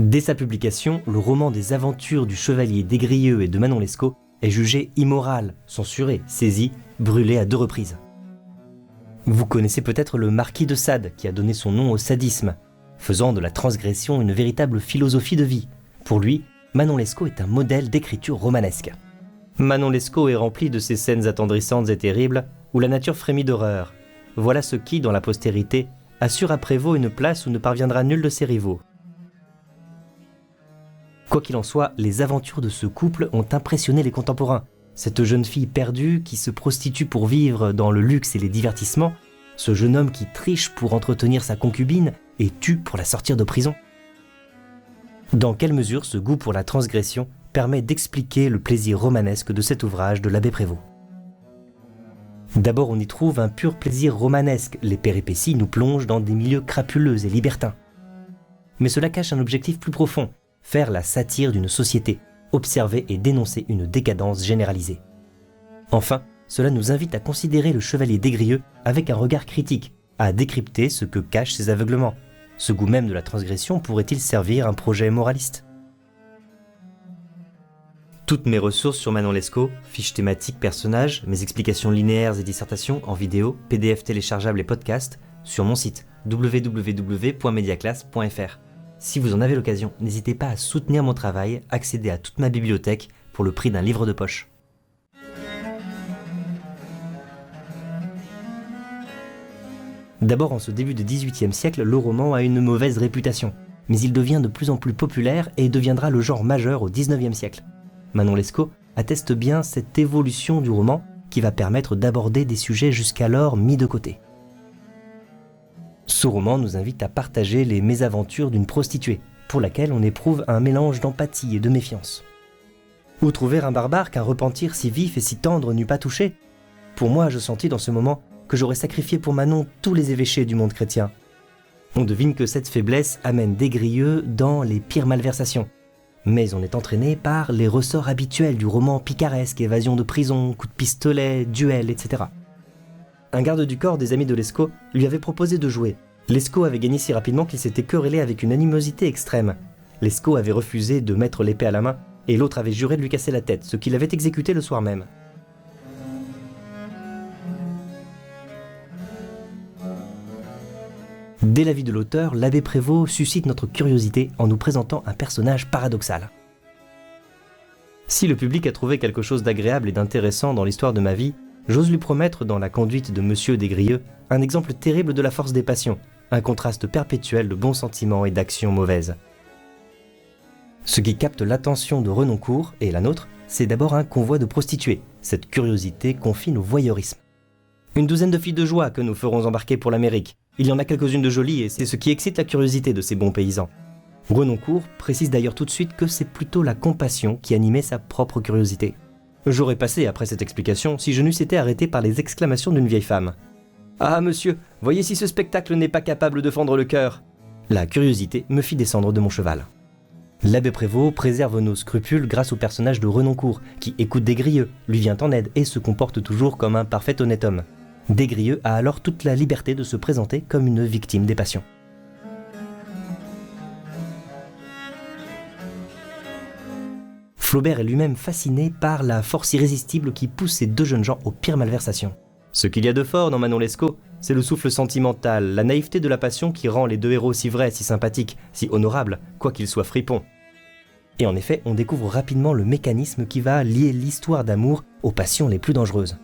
Dès sa publication, le roman des aventures du chevalier Des-Grieux et de Manon Lescaut est jugé immoral, censuré, saisi, brûlé à 2 reprises. Vous connaissez peut-être le marquis de Sade qui a donné son nom au sadisme, faisant de la transgression une véritable philosophie de vie. Pour lui, Manon Lescaut est un modèle d'écriture romanesque. Manon Lescaut est remplie de ces scènes attendrissantes et terribles où la nature frémit d'horreur. Voilà ce qui, dans la postérité, assure à Prévost une place où ne parviendra nul de ses rivaux. Quoi qu'il en soit, les aventures de ce couple ont impressionné les contemporains. Cette jeune fille perdue qui se prostitue pour vivre dans le luxe et les divertissements, ce jeune homme qui triche pour entretenir sa concubine et tue pour la sortir de prison. Dans quelle mesure ce goût pour la transgression permet d'expliquer le plaisir romanesque de cet ouvrage de l'abbé Prévost? D'abord, on y trouve un pur plaisir romanesque. Les péripéties nous plongent dans des milieux crapuleux et libertins. Mais cela cache un objectif plus profond, faire la satire d'une société, observer et dénoncer une décadence généralisée. Enfin, cela nous invite à considérer le chevalier Des-Grieux avec un regard critique, à décrypter ce que cachent ses aveuglements. Ce goût même de la transgression pourrait-il servir un projet moraliste? Toutes mes ressources sur Manon Lescaut, fiches thématiques, personnages, mes explications linéaires et dissertations en vidéo, PDF téléchargeables et podcasts, sur mon site www.mediaclasse.fr. Si vous en avez l'occasion, n'hésitez pas à soutenir mon travail, accéder à toute ma bibliothèque pour le prix d'un livre de poche. D'abord, en ce début de XVIIIe siècle, le roman a une mauvaise réputation, mais il devient de plus en plus populaire et deviendra le genre majeur au XIXe siècle. Manon Lescaut atteste bien cette évolution du roman qui va permettre d'aborder des sujets jusqu'alors mis de côté. Ce roman nous invite à partager les mésaventures d'une prostituée, pour laquelle on éprouve un mélange d'empathie et de méfiance. Où trouver un barbare qu'un repentir si vif et si tendre n'eût pas touché? Pour moi, je sentis dans ce moment que j'aurais sacrifié pour Manon tous les évêchés du monde chrétien. On devine que cette faiblesse amène Des-Grieux dans les pires malversations. Mais on est entraîné par les ressorts habituels du roman picaresque, évasion de prison, coups de pistolet, duel, etc. Un garde du corps des amis de Lescaut lui avait proposé de jouer. Lescaut avait gagné si rapidement qu'il s'était querellé avec une animosité extrême. Lescaut avait refusé de mettre l'épée à la main et l'autre avait juré de lui casser la tête, ce qu'il avait exécuté le soir même. Dès l'avis de l'auteur, l'abbé Prévost suscite notre curiosité en nous présentant un personnage paradoxal. Si le public a trouvé quelque chose d'agréable et d'intéressant dans l'histoire de ma vie, j'ose lui promettre dans la conduite de Monsieur Des-Grieux un exemple terrible de la force des passions, un contraste perpétuel de bons sentiments et d'actions mauvaises. Ce qui capte l'attention de Renoncourt et la nôtre, c'est d'abord un convoi de prostituées. Cette curiosité confine au voyeurisme. Une douzaine de filles de joie que nous ferons embarquer pour l'Amérique. Il y en a quelques-unes de jolies et c'est ce qui excite la curiosité de ces bons paysans. Renoncourt précise d'ailleurs tout de suite que c'est plutôt la compassion qui animait sa propre curiosité. J'aurais passé après cette explication si je n'eusse été arrêté par les exclamations d'une vieille femme. « Ah monsieur, voyez si ce spectacle n'est pas capable de fendre le cœur !» La curiosité me fit descendre de mon cheval. L'abbé Prévost préserve nos scrupules grâce au personnage de Renoncourt, qui écoute Des-Grieux, lui vient en aide et se comporte toujours comme un parfait honnête homme. Des-Grieux a alors toute la liberté de se présenter comme une victime des passions. Flaubert est lui-même fasciné par la force irrésistible qui pousse ces deux jeunes gens aux pires malversations. Ce qu'il y a de fort dans Manon Lescaut, c'est le souffle sentimental, la naïveté de la passion qui rend les deux héros si vrais, si sympathiques, si honorables, quoiqu'ils soient fripons. Et en effet, on découvre rapidement le mécanisme qui va lier l'histoire d'amour aux passions les plus dangereuses.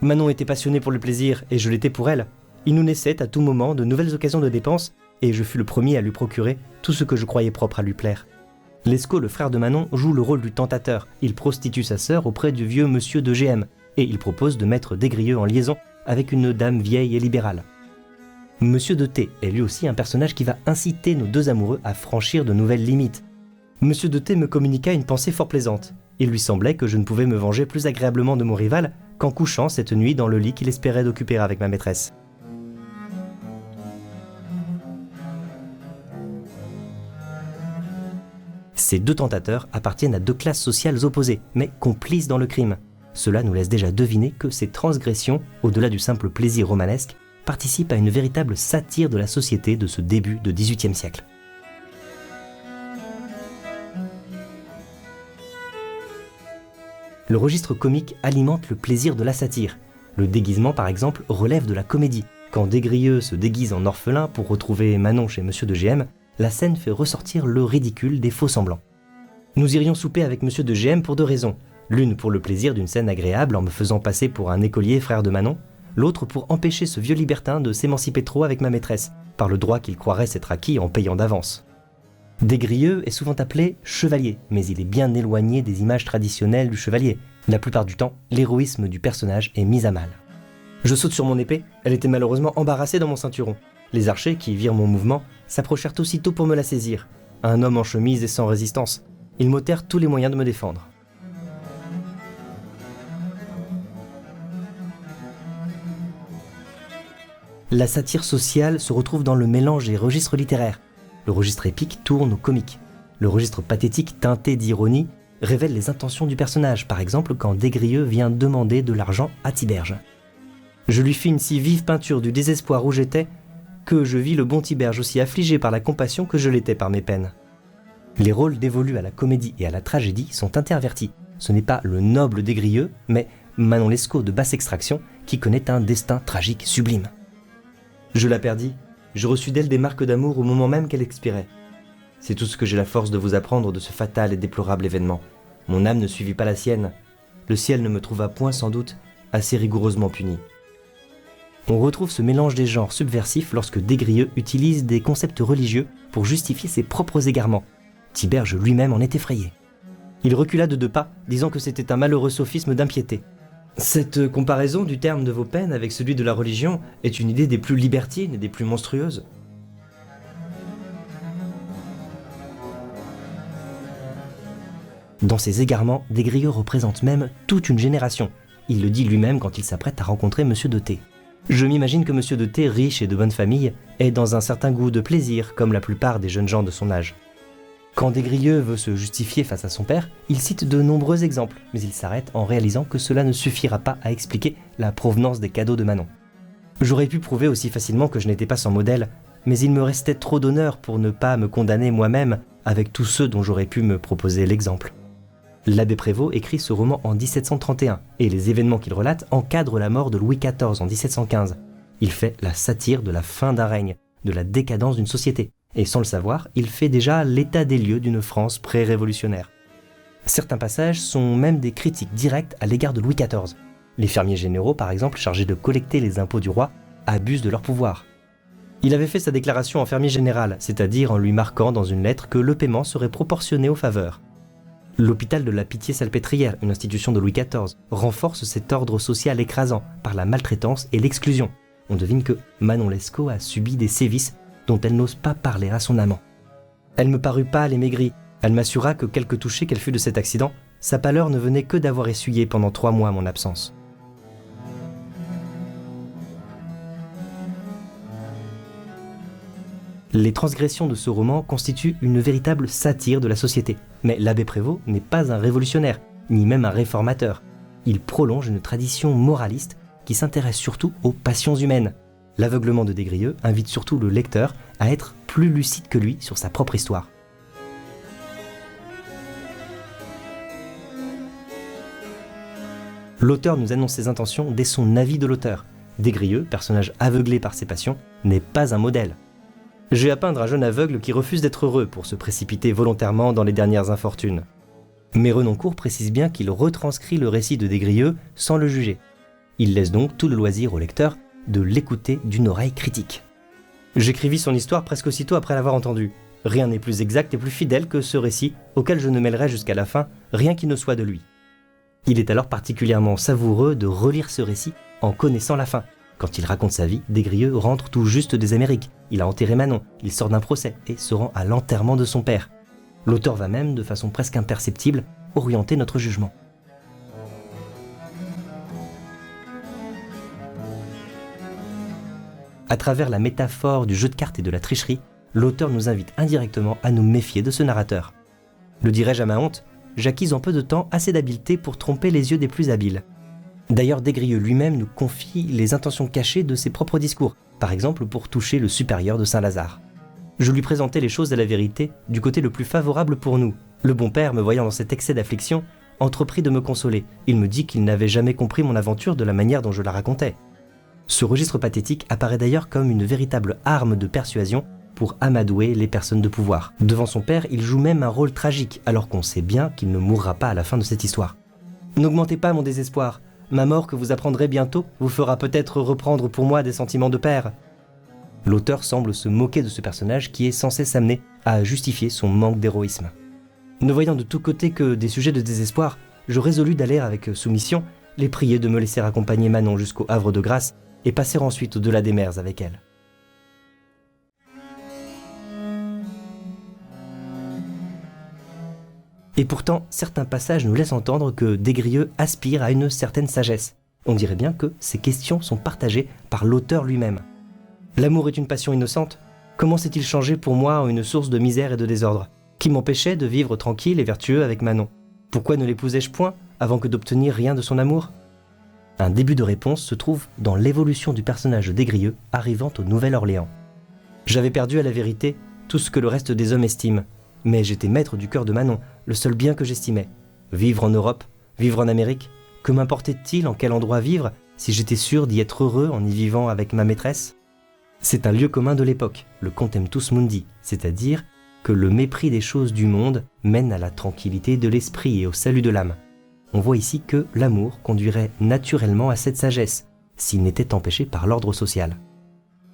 Manon était passionnée pour le plaisir et je l'étais pour elle. Il nous naissait à tout moment de nouvelles occasions de dépenses et je fus le premier à lui procurer tout ce que je croyais propre à lui plaire. Lescaut, le frère de Manon, joue le rôle du tentateur. Il prostitue sa sœur auprès du vieux monsieur de GM et il propose de mettre Des-Grieux en liaison avec une dame vieille et libérale. Monsieur de T est lui aussi un personnage qui va inciter nos deux amoureux à franchir de nouvelles limites. Monsieur de T me communiqua une pensée fort plaisante. Il lui semblait que je ne pouvais me venger plus agréablement de mon rival qu'en couchant cette nuit dans le lit qu'il espérait d'occuper avec ma maîtresse. Ces deux tentateurs appartiennent à deux classes sociales opposées, mais complices dans le crime. Cela nous laisse déjà deviner que ces transgressions, au-delà du simple plaisir romanesque, participent à une véritable satire de la société de ce début de XVIIIe siècle. Le registre comique alimente le plaisir de la satire. Le déguisement, par exemple, relève de la comédie. Quand Des-Grieux se déguise en orphelin pour retrouver Manon chez Monsieur de GM, la scène fait ressortir le ridicule des faux-semblants. Nous irions souper avec Monsieur de GM pour 2 raisons. L'une pour le plaisir d'une scène agréable en me faisant passer pour un écolier frère de Manon, l'autre pour empêcher ce vieux libertin de s'émanciper trop avec ma maîtresse, par le droit qu'il croirait s'être acquis en payant d'avance. Des-Grieux est souvent appelé chevalier, mais il est bien éloigné des images traditionnelles du chevalier. La plupart du temps, l'héroïsme du personnage est mis à mal. Je saute sur mon épée, elle était malheureusement embarrassée dans mon ceinturon. Les archers, qui virent mon mouvement, s'approchèrent aussitôt pour me la saisir. Un homme en chemise et sans résistance. Ils m'ôtèrent tous les moyens de me défendre. La satire sociale se retrouve dans le mélange des registres littéraires. Le registre épique tourne au comique. Le registre pathétique teinté d'ironie révèle les intentions du personnage, par exemple quand Des-Grieux vient demander de l'argent à Tiberge. Je lui fis une si vive peinture du désespoir où j'étais que je vis le bon Tiberge aussi affligé par la compassion que je l'étais par mes peines. Les rôles dévolus à la comédie et à la tragédie sont intervertis. Ce n'est pas le noble Des-Grieux, mais Manon Lescaut de basse extraction qui connaît un destin tragique sublime. Je la perdis, je reçus d'elle des marques d'amour au moment même qu'elle expirait. C'est tout ce que j'ai la force de vous apprendre de ce fatal et déplorable événement. Mon âme ne suivit pas la sienne. Le ciel ne me trouva point sans doute assez rigoureusement puni. On retrouve ce mélange des genres subversifs lorsque Des-Grieux utilise des concepts religieux pour justifier ses propres égarements. Tiberge lui-même en est effrayé. Il recula de 2 pas, disant que c'était un malheureux sophisme d'impiété. Cette comparaison du terme de vos peines avec celui de la religion est une idée des plus libertines et des plus monstrueuses. Dans ses égarements, Des-Grieux représente même toute une génération. Il le dit lui-même quand il s'apprête à rencontrer Monsieur de T. Je m'imagine que Monsieur de T, riche et de bonne famille, est dans un certain goût de plaisir, comme la plupart des jeunes gens de son âge. Quand Des-Grieux veut se justifier face à son père, il cite de nombreux exemples, mais il s'arrête en réalisant que cela ne suffira pas à expliquer la provenance des cadeaux de Manon. J'aurais pu prouver aussi facilement que je n'étais pas sans modèle, mais il me restait trop d'honneur pour ne pas me condamner moi-même avec tous ceux dont j'aurais pu me proposer l'exemple. L'abbé Prévost écrit ce roman en 1731, et les événements qu'il relate encadrent la mort de Louis XIV en 1715. Il fait la satire de la fin d'un règne, de la décadence d'une société. Et sans le savoir, il fait déjà l'état des lieux d'une France pré-révolutionnaire. Certains passages sont même des critiques directes à l'égard de Louis XIV. Les fermiers généraux, par exemple, chargés de collecter les impôts du roi, abusent de leur pouvoir. Il avait fait sa déclaration en fermier général, c'est-à-dire en lui marquant dans une lettre que le paiement serait proportionné aux faveurs. L'hôpital de la Pitié-Salpêtrière, une institution de Louis XIV, renforce cet ordre social écrasant par la maltraitance et l'exclusion. On devine que Manon Lescaut a subi des sévices dont elle n'ose pas parler à son amant. Elle me parut pâle et maigrie. Elle m'assura que quelque touchée qu'elle fût de cet accident, sa pâleur ne venait que d'avoir essuyé pendant 3 mois mon absence. Les transgressions de ce roman constituent une véritable satire de la société. Mais l'abbé Prévost n'est pas un révolutionnaire, ni même un réformateur. Il prolonge une tradition moraliste qui s'intéresse surtout aux passions humaines. L'aveuglement de Des-Grieux invite surtout le lecteur à être plus lucide que lui sur sa propre histoire. L'auteur nous annonce ses intentions dès son avis de l'auteur. Des-Grieux, personnage aveuglé par ses passions, n'est pas un modèle. J'ai à peindre un jeune aveugle qui refuse d'être heureux pour se précipiter volontairement dans les dernières infortunes. Mais Renoncourt précise bien qu'il retranscrit le récit de Des-Grieux sans le juger. Il laisse donc tout le loisir au lecteur de l'écouter d'une oreille critique. J'écrivis son histoire presque aussitôt après l'avoir entendue. Rien n'est plus exact et plus fidèle que ce récit auquel je ne mêlerai jusqu'à la fin rien qui ne soit de lui. Il est alors particulièrement savoureux de relire ce récit en connaissant la fin. Quand il raconte sa vie, Des-Grieux rentre tout juste des Amériques. Il a enterré Manon, il sort d'un procès et se rend à l'enterrement de son père. L'auteur va même, de façon presque imperceptible, orienter notre jugement. À travers la métaphore du jeu de cartes et de la tricherie, l'auteur nous invite indirectement à nous méfier de ce narrateur. Le dirais-je à ma honte, j'acquis en peu de temps assez d'habileté pour tromper les yeux des plus habiles. D'ailleurs, Des-Grieux lui-même nous confie les intentions cachées de ses propres discours, par exemple pour toucher le supérieur de Saint-Lazare. Je lui présentais les choses à la vérité du côté le plus favorable pour nous. Le bon père, me voyant dans cet excès d'affliction, entreprit de me consoler. Il me dit qu'il n'avait jamais compris mon aventure de la manière dont je la racontais. Ce registre pathétique apparaît d'ailleurs comme une véritable arme de persuasion pour amadouer les personnes de pouvoir. Devant son père, il joue même un rôle tragique, alors qu'on sait bien qu'il ne mourra pas à la fin de cette histoire. « N'augmentez pas mon désespoir. Ma mort que vous apprendrez bientôt vous fera peut-être reprendre pour moi des sentiments de père. » L'auteur semble se moquer de ce personnage qui est censé s'amener à justifier son manque d'héroïsme. Ne voyant de tous côtés que des sujets de désespoir, je résolus d'aller avec soumission les prier de me laisser accompagner Manon jusqu'au Havre de Grâce et passer ensuite au-delà des mers avec elle. Et pourtant, certains passages nous laissent entendre que Des-Grieux aspire à une certaine sagesse. On dirait bien que ces questions sont partagées par l'auteur lui-même. L'amour est une passion innocente. Comment s'est-il changé pour moi en une source de misère et de désordre, qui m'empêchait de vivre tranquille et vertueux avec Manon? Pourquoi ne l'épousai-je point avant que d'obtenir rien de son amour? Un début de réponse se trouve dans l'évolution du personnage de Des-Grieux arrivant au Nouvelle-Orléans. J'avais perdu à la vérité tout ce que le reste des hommes estiment, mais j'étais maître du cœur de Manon, le seul bien que j'estimais. Vivre en Europe, vivre en Amérique, que m'importait-il en quel endroit vivre si j'étais sûr d'y être heureux en y vivant avec ma maîtresse? C'est un lieu commun de l'époque, le contemptus mundi, c'est-à-dire que le mépris des choses du monde mène à la tranquillité de l'esprit et au salut de l'âme. On voit ici que l'amour conduirait naturellement à cette sagesse, s'il n'était empêché par l'ordre social.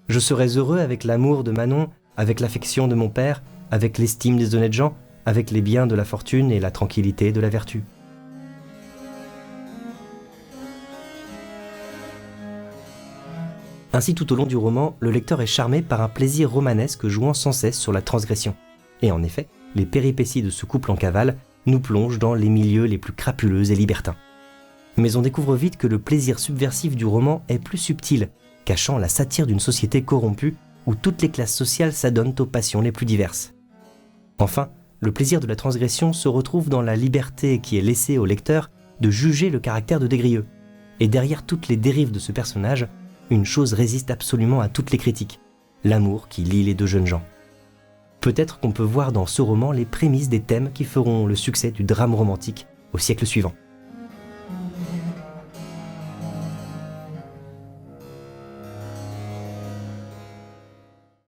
Je serais heureux avec l'amour de Manon, avec l'affection de mon père, avec l'estime des honnêtes gens, avec les biens de la fortune et la tranquillité de la vertu. Ainsi, tout au long du roman, le lecteur est charmé par un plaisir romanesque jouant sans cesse sur la transgression. Et en effet, les péripéties de ce couple en cavale nous plongent dans les milieux les plus crapuleux et libertins. Mais on découvre vite que le plaisir subversif du roman est plus subtil, cachant la satire d'une société corrompue où toutes les classes sociales s'adonnent aux passions les plus diverses. Enfin, le plaisir de la transgression se retrouve dans la liberté qui est laissée au lecteur de juger le caractère de Des-Grieux. Et derrière toutes les dérives de ce personnage, une chose résiste absolument à toutes les critiques, l'amour qui lie les deux jeunes gens. Peut-être qu'on peut voir dans ce roman les prémices des thèmes qui feront le succès du drame romantique au siècle suivant.